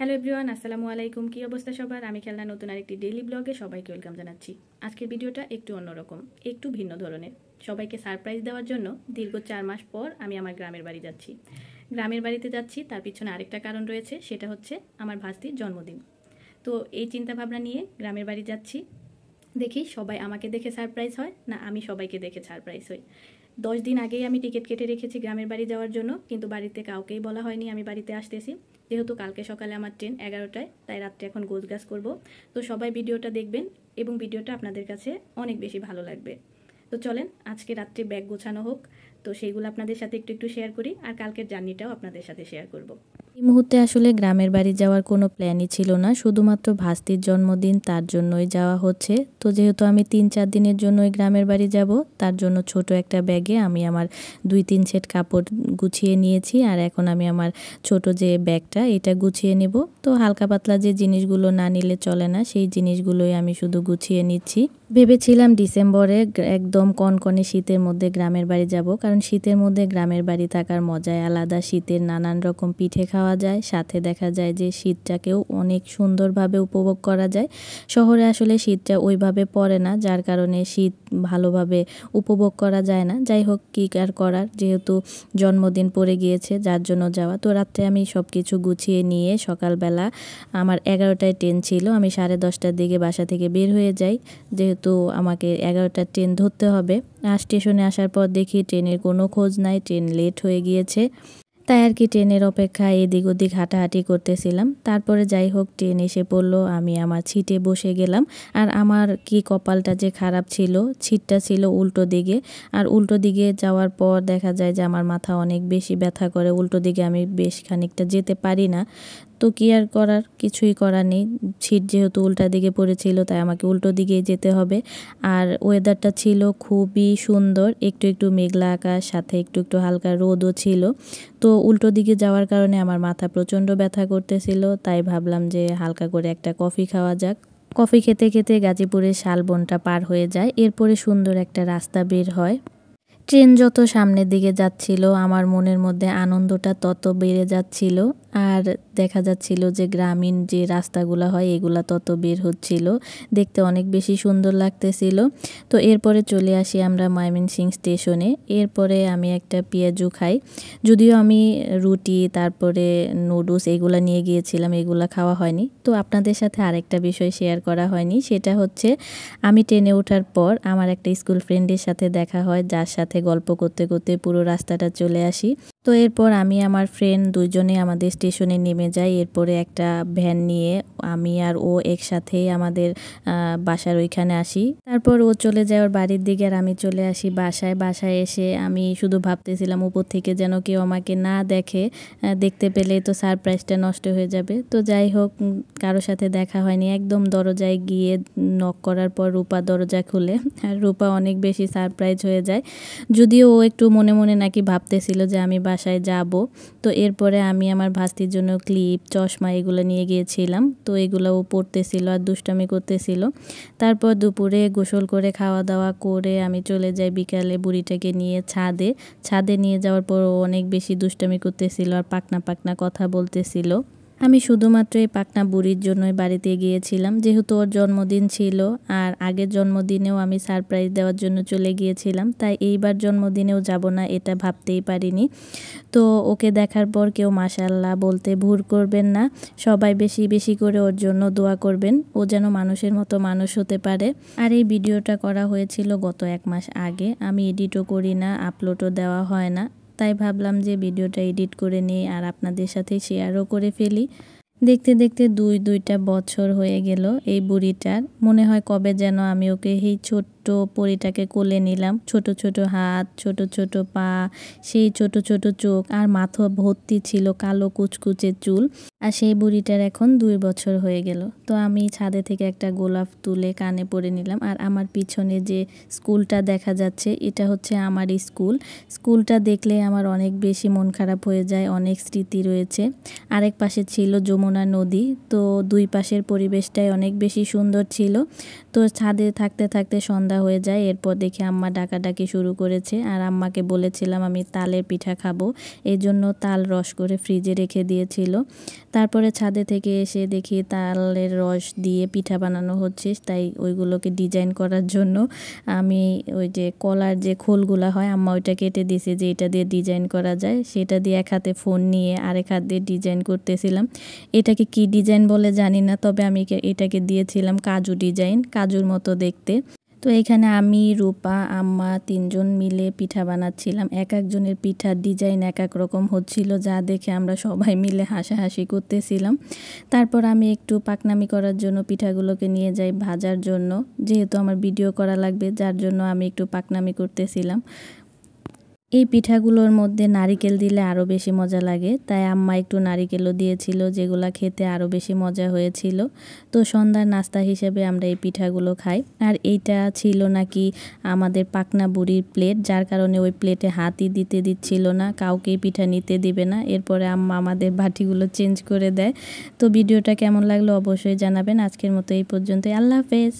Hello everyone, আসসালামু আলাইকুম। কী অবস্থা সবার? আমি খেলনা নতুন আরেকটি ডেইলি ব্লগে সবাইকে ওয়েলকাম জানাচ্ছি। আজকের ভিডিওটা একটু অন্যরকম, একটু ভিন্ন ধরনের। সবাইকে সারপ্রাইজ দেওয়ার জন্য দীর্ঘ 4 মাস পর আমি আমার গ্রামের বাড়ি যাচ্ছি। গ্রামের বাড়িতে যাচ্ছি তার পিছনে আরেকটা কারণ রয়েছে, সেটা হচ্ছে আমার ভাস্তির জন্মদিন। তো এই চিন্তা ভাবনা নিয়ে গ্রামের বাড়ি যাচ্ছি। দেখি সবাই আমাকে দেখে সারপ্রাইজ হয় না আমি সবাইকে দেখে সারপ্রাইজ হই। 10 দিন আগেই আমি টিকিট কেটে রেখেছি গ্রামের বাড়ি যাওয়ার জন্য, কিন্তু বাড়িতে কাউকেই বলা হয়নি আমি বাড়িতে আসতেছি। যেহেতু কালকে সকালে আমার ট্রেন 11টায়, তাই রাত্রে এখন গোছগাছ করব। তো সবাই ভিডিওটা দেখবেন এবং ভিডিওটা আপনাদের কাছে অনেক বেশি ভালো লাগবে। তো চলেন আজকে রাত্রে ব্যাগ গোছানো হোক, তো সেইগুলো আপনাদের সাথে একটু একটু শেয়ার করি, আর কালকের জার্নিটাও আপনাদের সাথে শেয়ার করব। এই মুহূর্তে আসলে গ্রামের বাড়ি যাওয়ার কোনো প্ল্যানই ছিল না, শুধুমাত্র ভাস্তির জন্মদিন তার জন্যই যাওয়া হচ্ছে। তো যেহেতু আমি 3-4 দিনের জন্যই গ্রামের বাড়ি যাব, তার জন্য ছোট একটা ব্যাগে আমি আমার 2-3 সেট কাপড় গুছিয়ে নিয়েছি। আর এখন আমি আমার ছোট যে ব্যাগটা এটা গুছিয়ে নেব। তো হালকা পাতলা যে জিনিসগুলো না নিলে চলে না, সেই জিনিসগুলোই আমি শুধু গুছিয়ে নিচ্ছি। ভেবেছিলাম ডিসেম্বরে একদম কনকনে শীতের মধ্যে গ্রামের বাড়ি যাব, কারণ শীতের মধ্যে গ্রামের বাড়ি থাকার মজাই আলাদা। শীতের নানান রকম পিঠে খাওয়া যায়, সাথে দেখা যায় যে শীতটাকেও অনেক সুন্দরভাবে উপভোগ করা যায়। শহরে আসলে শীতটা ওইভাবে পড়ে না, যার কারণে শীত ভালোভাবে উপভোগ করা যায় না। যাই হোক, কী আর করার, যেহেতু জন্মদিন পড়ে গিয়েছে যার জন্য যাওয়া। তো রাত্রে আমি সব কিছু গুছিয়ে নিয়ে সকালবেলা আমার 11টায় ট্রেন ছিল, আমি 10:30টার দিকে বাসা থেকে বের হয়ে যাই। যেহেতু আমাকে 11টার ট্রেন ধরতে হবে। আর স্টেশনে আসার পর দেখি ট্রেনের কোনো খোঁজ নাই, ট্রেন লেট হয়ে গিয়েছে। তাই আর কি ট্রেনের অপেক্ষায় এদিক ওদিক হাঁটাহাঁটি করতেছিলাম। তারপরে যাই হোক ট্রেন এসে পড়লো, আমি আমার সিটে বসে গেলাম। আর আমার কি কপালটা যে খারাপ ছিল, সিটটা ছিল উল্টো দিকে। আর উল্টো দিকে যাওয়ার পর দেখা যায় যে আমার মাথা অনেক বেশি ব্যথা করে, উল্টো দিকে আমি বেশ খানিকটা যেতে পারি না। তো কি আর করার, কিছুই করার নেই। সিট যেহেতু উল্টা দিকে পড়েছিল, তাই আমাকে উল্টো দিকেই যেতে হবে। আর ওয়েদারটা ছিল খুবই সুন্দর, একটু একটু মেঘলা আকাশ, সাথে একটু একটু হালকা রোদও ছিল। তো উল্টো দিকে যাওয়ার কারণে আমার মাথা প্রচণ্ড ব্যথা করতেছিল, তাই ভাবলাম যে হালকা করে একটা কফি খাওয়া যাক। কফি খেতে খেতে গাজীপুরের শালবনটা পার হয়ে যায়, এরপরে সুন্দর একটা রাস্তা বের হয়। ট্রেন যত সামনের দিকে যাচ্ছিল, আমার মনের মধ্যে আনন্দটা তত বেড়ে যাচ্ছিল। আর দেখা যাচ্ছিল যে গ্রামীণ যে রাস্তাগুলো হয় এগুলা তত বের হচ্ছিল, দেখতে অনেক বেশি সুন্দর লাগতেছিল। তো এরপরে চলে আসি আমরা ময়মনসিংহ স্টেশনে। এরপরে আমি একটা পেঁয়াজু খাই, যদিও আমি রুটি তারপরে নুডলস এগুলা নিয়ে গিয়েছিলাম, এগুলা খাওয়া হয়নি। তো আপনাদের সাথে আরেকটা বিষয় শেয়ার করা হয়নি, সেটা হচ্ছে আমি ট্রেনে ওঠার পর আমার একটা স্কুল ফ্রেন্ডের সাথে দেখা হয়, যার সাথে গল্প করতে করতে পুরো রাস্তাটা চলে আসি। তো এরপর আমি আমার ফ্রেন্ড দুইজনে আমাদের স্টেশনে নেমে যাই। এরপরে একটা ভ্যান নিয়ে আমি আর ও একসাথেই আমাদের বাসার ওইখানে আসি। তারপর ও চলে যায় ওর বাড়ির দিকে, আর আমি চলে আসি বাসায়। বাসায় এসে আমি শুধু ভাবতেছিলাম উপর থেকে যেন কেউ আমাকে না দেখে, দেখতে পেলে তো সারপ্রাইজটা নষ্ট হয়ে যাবে। তো যাই হোক, কারোর সাথে দেখা হয়নি। একদম দরজায় গিয়ে নক করার পর রূপা দরজা খুলে, আর রূপা অনেক বেশি সারপ্রাইজ হয়ে যায়। যদিও ও একটু মনে মনে নাকি ভাবতেছিল যে আমি বাসায় যাব। তো এরপরে আমি আমার ভাস্তির জন্য ক্লিপ, চশমা এগুলো নিয়ে গিয়েছিলাম। তো এগুলো ও পরতেছিল আর দুষ্টামি করতেছিল। তারপর দুপুরে গোসল করে খাওয়া দাওয়া করে আমি চলে যাই বিকালে বুড়িটাকে নিয়ে ছাদে নিয়ে যাওয়ার পর ও অনেক বেশি দুষ্টামি করতেছিল আর পাকনা পাকনা কথা বলতেছিল। আমি শুধুমাত্র এই পাকনা বুড়ির জন্যই বাড়িতে গিয়েছিলাম, যেহেতু ওর জন্মদিন ছিল। আর আগের জন্মদিনেও আমি সারপ্রাইজ দেওয়ার জন্য চলে গিয়েছিলাম, তাই এইবার জন্মদিনেও যাব না এটা ভাবতেই পারিনি। তো ওকে দেখার পর কেউ মাশাআল্লাহ বলতে ভুল করবেন না, সবাই বেশি বেশি করে ওর জন্য দোয়া করবেন, ও যেন মানুষের মতো মানুষ হতে পারে। আর এই ভিডিওটা করা হয়েছিল গত 1 মাস আগে, আমি এডিটও করি না, আপলোডও দেওয়া হয় না। তাই ভাবলাম যে ভিডিওটা এডিট করে নিই আর আপনাদের সাথে শেয়ারও করে ফেলি। দেখতে দেখতে দুইটা বছর হয়ে গেল এই বুড়িটার। মনে হয় কবে যেন আমি ওকে এই ছোট্ট পরীটাকে কোলে নিলাম। ছোট ছোট হাত, ছোট ছোট পা, সেই ছোট ছোট চোখ, আর মাথা ভর্তি ছিল কালো কুচকুচে চুল। আর সেই বুড়িটার এখন 2 বছর হয়ে গেল। তো আমি ছাদে থেকে একটা গোলাপ তুলে কানে পরে নিলাম। আর আমার পিছনে যে স্কুলটা দেখা যাচ্ছে, এটা হচ্ছে আমার স্কুলটা দেখলে আমার অনেক বেশি মন খারাপ হয়ে যায়, অনেক স্মৃতি রয়েছে। আরেক পাশে ছিল যমুনা নদী। তো দুই পাশের পরিবেশটাই অনেক বেশি সুন্দর ছিল। তো ছাদে থাকতে থাকতে সন্ধ্যা সন্ধ্যা হয়ে যায়। এরপর দেখি আম্মা ডাকাডাকি শুরু করেছে, আর আম্মাকে বলেছিলাম আমি তালের পিঠা খাবো, এই জন্য তাল রস করে ফ্রিজে রেখে দিয়েছিল। তারপরে ছাদে থেকে এসে দেখি তালের রস দিয়ে পিঠা বানানো হচ্ছে, তাই ওইগুলোকে ডিজাইন করার জন্য আমি ওই যে কলার যে খোলগুলা হয় আম্মা ওইটা কেটে দিয়েছে যে এটা দিয়ে ডিজাইন করা যায়, সেটা দিয়ে এক হাতে ফোন নিয়ে আরেক হাত দিয়ে ডিজাইন করতেছিলাম। এটাকে কি ডিজাইন বলে জানি না, তবে আমি এটাকে দিয়েছিলাম কাজু ডিজাইন, কাজুর মতো দেখতে। তো এখানে আমি, রূপা, আম্মা তিনজন মিলে পিঠা বানাচ্ছিলাম। এক একজনের পিঠার ডিজাইন এক এক রকম হচ্ছিল, যা দেখে আমরা সবাই মিলে হাসাহাসি করতেছিলাম। তারপর আমি একটু পাকনামি করার জন্য পিঠাগুলোকে নিয়ে যাই ভাজার জন্য, যেহেতু আমার ভিডিও করা লাগবে, যার জন্য আমি একটু পাকনামি করতেছিলাম। এই পিঠাগুলোর মধ্যে নারিকেল দিলে আরও বেশি মজা লাগে, তাই আম্মা একটু নারিকেলও দিয়েছিল, যেগুলো খেতে আরও বেশি মজা হয়েছিল। তো সন্ধ্যার নাস্তা হিসেবে আমরা এই পিঠাগুলো খাই। আর এইটা ছিল নাকি আমাদের পাকনা বুড়ির প্লেট, যার কারণে ওই প্লেটে হাতই দিতে দিচ্ছিল না, কাউকেই পিঠা নিতে দিবে না। এরপরে আম্মা আমাদের বাটিগুলো চেঞ্জ করে দেয়। তো ভিডিওটা কেমন লাগলো অবশ্যই জানাবেন। আজকের মতো এই পর্যন্তই, আল্লাহ হাফেজ।